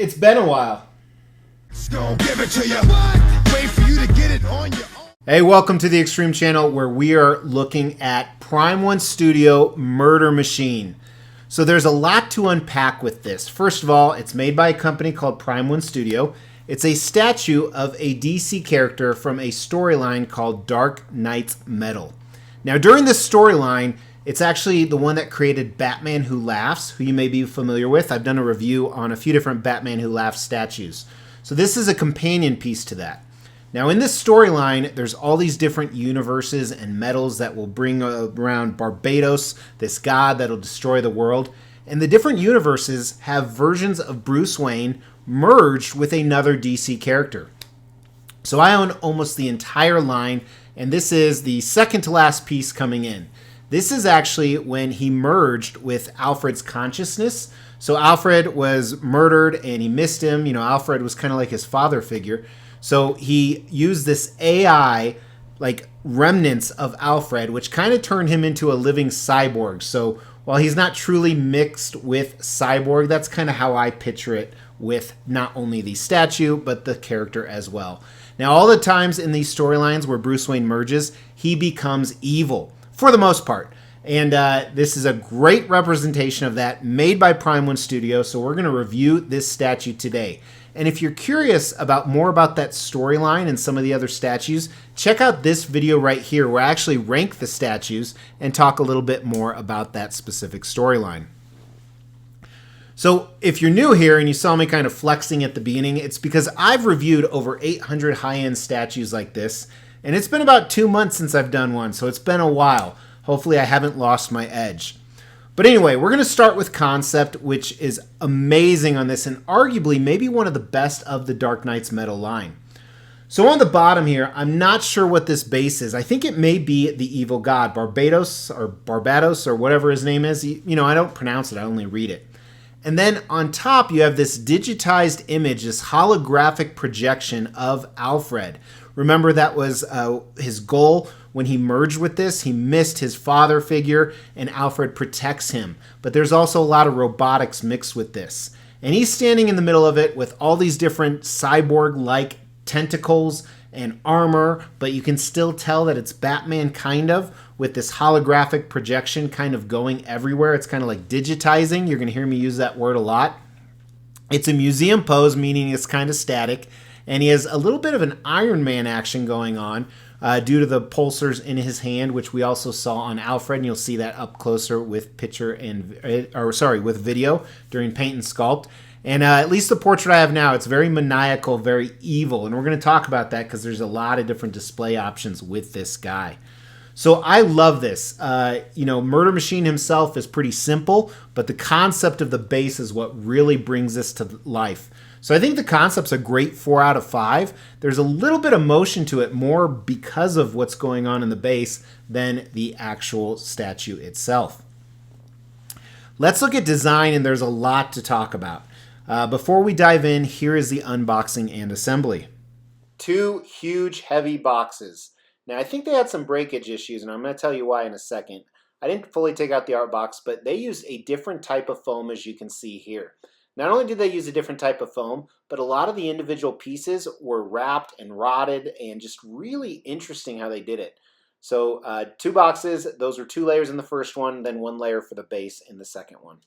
It's been a while. Give it to you. Wait for you to get it on your own. Hey, welcome to the Extreme Channel, where we are looking at Prime 1 Studio Murder Machine. So there's a lot to unpack with this. First of all, it's made by a company called Prime 1 Studio. It's a statue of a DC character from a storyline called Dark Knight's Metal. Now, during this storyline, it's actually the one that created Batman Who Laughs, who you may be familiar with. I've done a review on a few different Batman Who Laughs statues. So this is a companion piece to that. Now, in this storyline, there's all these different universes and metals that will bring around Barbados, this god that'll destroy the world. And the different universes have versions of Bruce Wayne merged with another DC character. So I own almost the entire line, and this is the second to last piece coming in. This is actually when he merged with Alfred's consciousness. So Alfred was murdered and he missed him. You know, Alfred was kind of like his father figure. So he used this AI, like remnants of Alfred, which kind of turned him into a living cyborg. So while he's not truly mixed with Cyborg, that's kind of how I picture it with not only the statue, but the character as well. Now, all the times in these storylines where Bruce Wayne merges, he becomes evil for the most part. And this is a great representation of that, made by Prime 1 Studio. So we're going to review this statue today. And if you're curious about more about that storyline and some of the other statues, check out this video right here where I actually rank the statues and talk a little bit more about that specific storyline. So if you're new here and you saw me kind of flexing at the beginning, it's because I've reviewed over 800 high-end statues like this. And it's been about 2 months since I've done one, so it's been a while. Hopefully I haven't lost my edge. But anyway, we're going to start with concept, which is amazing on this and arguably maybe one of the best of the Dark Knight's Metal line. So on the bottom here, I'm not sure what this base is. I think it may be the evil god, Barbados or whatever his name is. You know, I don't pronounce it, I only read it. And then on top, you have this digitized image, this holographic projection of Alfred. Remember, that was his goal when he merged with this. He missed his father figure, and Alfred protects him. But there's also a lot of robotics mixed with this. And he's standing in the middle of it with all these different cyborg-like tentacles and armor, but you can still tell that it's Batman kind of, with this holographic projection kind of going everywhere. It's kind of like digitizing. You're going to hear me use that word a lot. It's a museum pose, meaning it's kind of static. And he has a little bit of an Iron Man action going on due to the pulsars in his hand, which we also saw on Alfred. And you'll see that up closer with with video during paint and sculpt. And at least the portrait I have now, it's very maniacal, very evil. And we're going to talk about that because there's a lot of different display options with this guy. So I love this. Murder Machine himself is pretty simple, but the concept of the base is what really brings this to life. So I think the concept's a great 4 out of 5. There's a little bit of motion to it, more because of what's going on in the base than the actual statue itself. Let's look at design, and there's a lot to talk about. Before we dive in, here is the unboxing and assembly. 2 huge, heavy boxes. Now, I think they had some breakage issues, and I'm going to tell you why in a second. I didn't fully take out the art box, but they used a different type of foam, as you can see here. Not only did they use a different type of foam, but a lot of the individual pieces were wrapped and rotted, and just really interesting how they did it. So 2 boxes, those were 2 layers in the first one, then 1 layer for the base in the second one.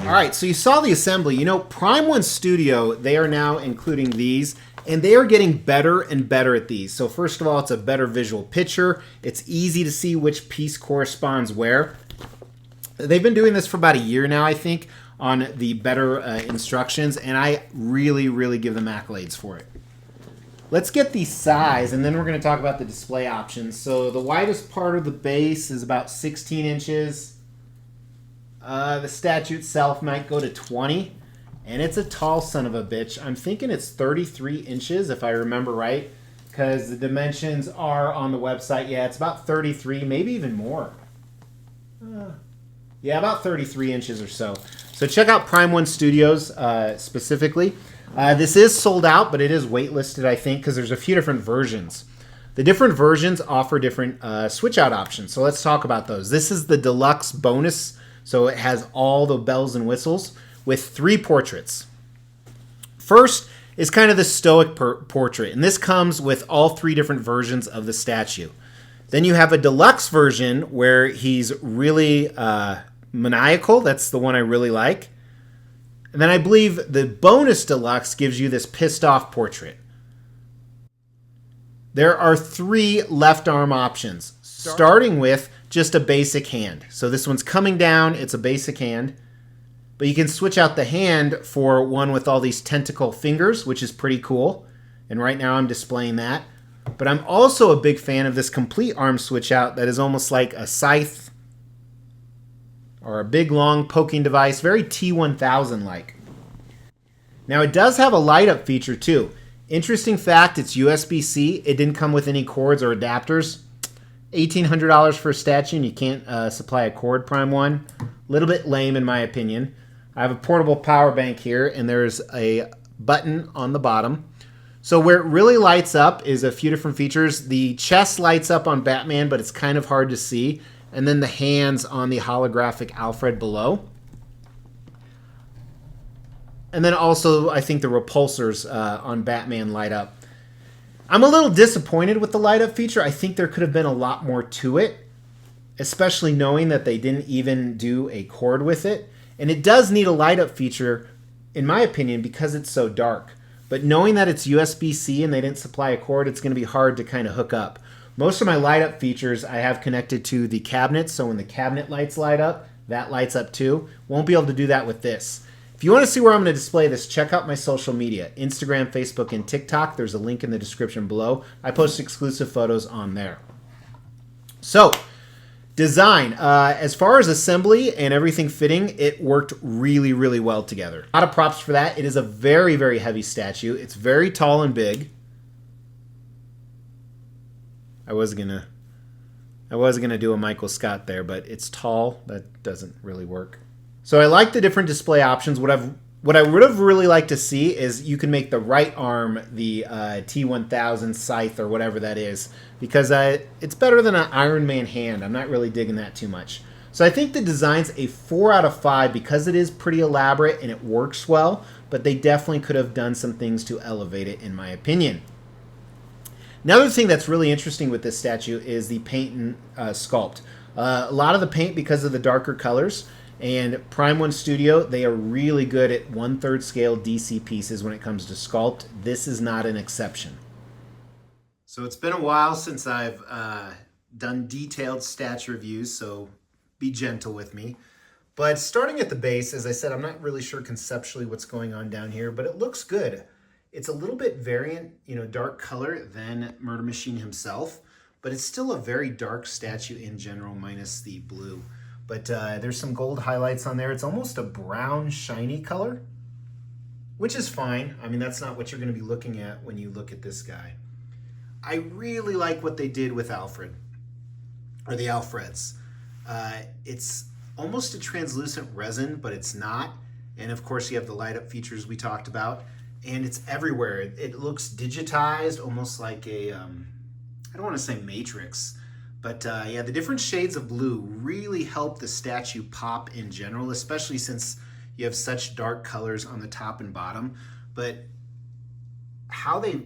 All right, so you saw the assembly. You know, Prime 1 Studio, they are now including these And they are getting better and better at these. So first of all, it's a better visual picture. It's easy to see which piece corresponds where. They've been doing this for about a year now, I think, on the better instructions, and I really, really give them accolades for it. Let's get the size, and then we're going to talk about the display options. So the widest part of the base is about 16 inches. The statue itself might go to 20. And it's a tall son of a bitch. I'm thinking it's 33 inches, if I remember right, because the dimensions are on the website. Yeah, it's about 33, maybe even more. Yeah, about 33 inches or so. So check out Prime One Studios specifically. This is sold out, but it is waitlisted, I think, because there's a few different versions. The different versions offer different switch-out options. So let's talk about those. This is the deluxe bonus, so it has all the bells and whistles, with 3 portraits. First is kind of the stoic portrait, and this comes with all 3 different versions of the statue. Then you have a deluxe version where he's really maniacal. That's the one I really like. And then I believe the bonus deluxe gives you this pissed off portrait. There are 3 left arm options, starting with just a basic hand. So this one's coming down, it's a basic hand. But you can switch out the hand for one with all these tentacle fingers, which is pretty cool. And right now I'm displaying that. But I'm also a big fan of this complete arm switch out that is almost like a scythe or a big long poking device, very T1000-like. Now it does have a light up feature too. Interesting fact, it's USB-C. It didn't come with any cords or adapters. $1,800 for a statue and you can't supply a cord, Prime One. A little bit lame in my opinion. I have a portable power bank here, and there's a button on the bottom. So where it really lights up is a few different features. The chest lights up on Batman, but it's kind of hard to see. And then the hands on the holographic Alfred below. And then also, I think the repulsors on Batman light up. I'm a little disappointed with the light up feature. I think there could have been a lot more to it, especially knowing that they didn't even do a cord with it. And it does need a light up feature, in my opinion, because it's so dark. But knowing that it's USB-C and they didn't supply a cord, it's going to be hard to kind of hook up. Most of my light up features I have connected to the cabinet, so when the cabinet lights light up, that lights up too. Won't be able to do that with this. If you want to see where I'm going to display this, check out my social media, Instagram, Facebook, and TikTok. There's a link in the description below. I post exclusive photos on there. So, design. As far as assembly and everything fitting, it worked really, really well together. A lot of props for that. It is a very, very heavy statue. It's very tall and big. I was gonna do a Michael Scott there, but it's tall. That doesn't really work. So I like the different display options. What I would have really liked to see is you can make the right arm the T1000 scythe or whatever that is, because it's better than an Iron Man hand. I'm not really digging that too much. So I think the design's a 4 out of 5 because it is pretty elaborate and it works well, but they definitely could have done some things to elevate it, in my opinion. Another thing that's really interesting with this statue is the paint and sculpt. A lot of the paint because of the darker colors. And Prime One Studio, they are really good at 1/3 scale DC pieces when it comes to sculpt. This is not an exception. So it's been a while since I've done detailed statue reviews, so be gentle with me. But starting at the base, as I said, I'm not really sure conceptually what's going on down here, but it looks good. It's a little bit variant, dark color than Murder Machine himself, but it's still a very dark statue in general, minus the blue. But there's some gold highlights on there. It's almost a brown, shiny color, which is fine. I mean, that's not what you're going to be looking at when you look at this guy. I really like what they did with Alfred, or the Alfreds. It's almost a translucent resin, but it's not. And of course, you have the light up features we talked about. And it's everywhere. It looks digitized, almost like a, I don't want to say Matrix, but yeah, the different shades of blue really help the statue pop in general, especially since you have such dark colors on the top and bottom. But how they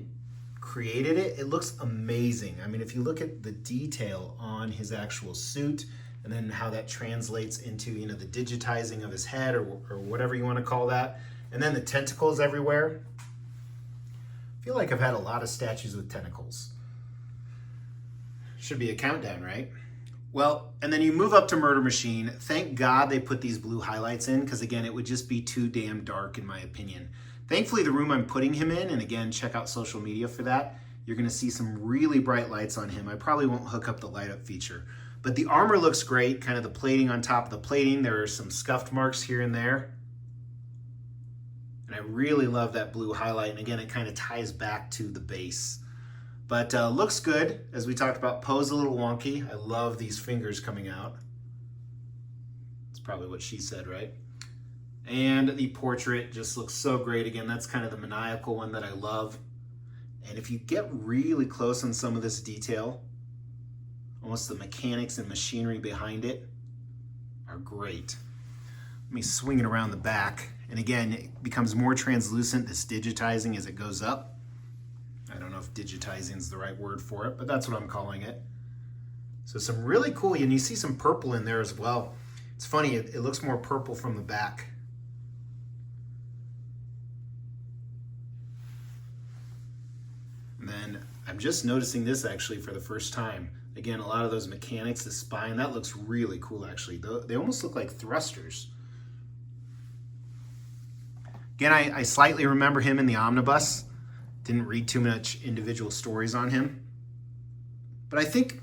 created it, it looks amazing. I mean, if you look at the detail on his actual suit, and then how that translates into, the digitizing of his head or whatever you want to call that. And then the tentacles everywhere. feel like I've had a lot of statues with tentacles. Should be a countdown, right? Well, and then you move up to Murder Machine. Thank God they put these blue highlights in, because again, it would just be too damn dark in my opinion. Thankfully, the room I'm putting him in, and again, check out social media for that, you're gonna see some really bright lights on him. I probably won't hook up the light up feature, but the armor looks great, kind of the plating on top of the plating. There are some scuffed marks here and there. And I really love that blue highlight, and again, it kind of ties back to the base. But looks good. As we talked about, pose a little wonky. I love these fingers coming out. That's probably what she said, right? And the portrait just looks so great. Again, that's kind of the maniacal one that I love. And if you get really close on some of this detail, almost the mechanics and machinery behind it are great. Let me swing it around the back. And again, it becomes more translucent, this digitizing as it goes up. I don't know if digitizing is the right word for it, but that's what I'm calling it. So some really cool, and you see some purple in there as well. It's funny, it looks more purple from the back. And then I'm just noticing this actually for the first time. Again, a lot of those mechanics, the spine, that looks really cool actually. They almost look like thrusters. Again, I slightly remember him in the omnibus. Didn't read too much individual stories on him. But I think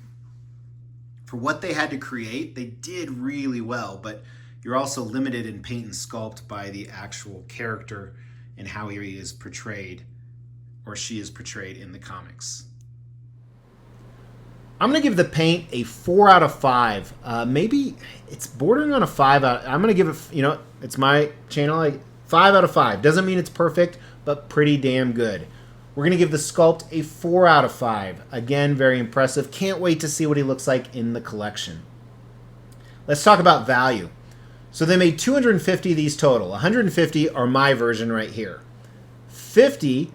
for what they had to create, they did really well. But you're also limited in paint and sculpt by the actual character and how he is portrayed, or she is portrayed in the comics. I'm going to give the paint a 4 out of 5. Maybe it's bordering on a 5 out. I'm going to give it, it's my channel, like 5 out of 5. Doesn't mean it's perfect, but pretty damn good. We're going to give the sculpt a 4 out of 5. Again, very impressive. Can't wait to see what he looks like in the collection. Let's talk about value. So they made 250 of these total. 150 are my version right here. 50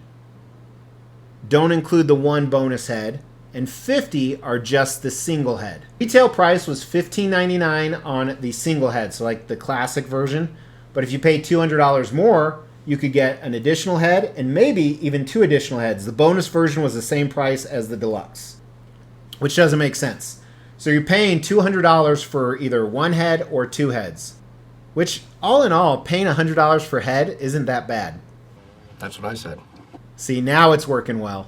don't include the one bonus head, and 50 are just the single head. Retail price was $15.99 on the single head, so like the classic version. But if you pay $200 more, you could get an additional head and maybe even 2 additional heads. The bonus version was the same price as the deluxe, which doesn't make sense. So you're paying $200 for either 1 head or 2 heads, which all in all, paying $100 per head isn't that bad. That's what I said. See, now it's working well.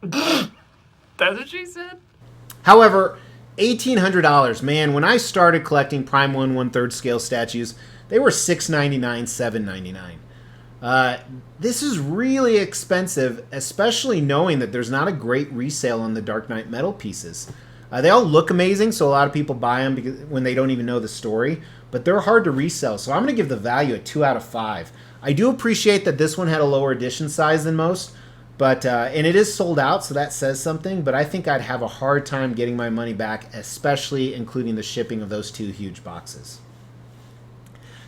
That's what she said? However, $1,800, man, when I started collecting Prime 1 1/3 scale statues, they were $6.99, $7.99. This is really expensive, especially knowing that there's not a great resale on the Dark Knight metal pieces. They all look amazing, so a lot of people buy them because, when they don't even know the story, but they're hard to resell, so I'm going to give the value a 2 out of 5. I do appreciate that this one had a lower edition size than most, but and it is sold out, so that says something, but I think I'd have a hard time getting my money back, especially including the shipping of those 2 huge boxes.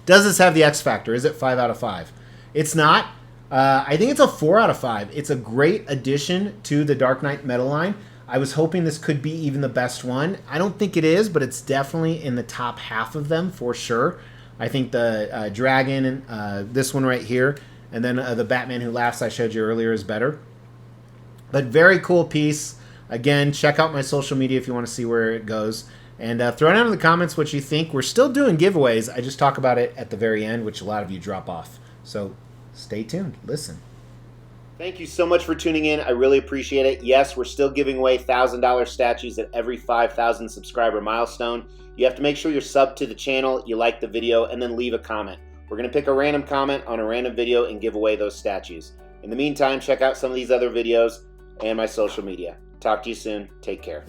Does this have the X factor? Is it 5 out of 5? It's not. I think it's a 4 out of 5. It's a great addition to the Dark Knight metal line. I was hoping this could be even the best one. I don't think it is, but it's definitely in the top half of them for sure. I think the Dragon and this one right here, and then the Batman Who Laughs I showed you earlier is better. But very cool piece. Again, check out my social media if you want to see where it goes. And throw down in the comments what you think. We're still doing giveaways. I just talk about it at the very end, which a lot of you drop off. So stay tuned. Listen. Thank you so much for tuning in. I really appreciate it. Yes, we're still giving away $1,000 statues at every 5,000 subscriber milestone. You have to make sure you're subbed to the channel, you like the video, and then leave a comment. We're going to pick a random comment on a random video and give away those statues. In the meantime, check out some of these other videos and my social media. Talk to you soon. Take care.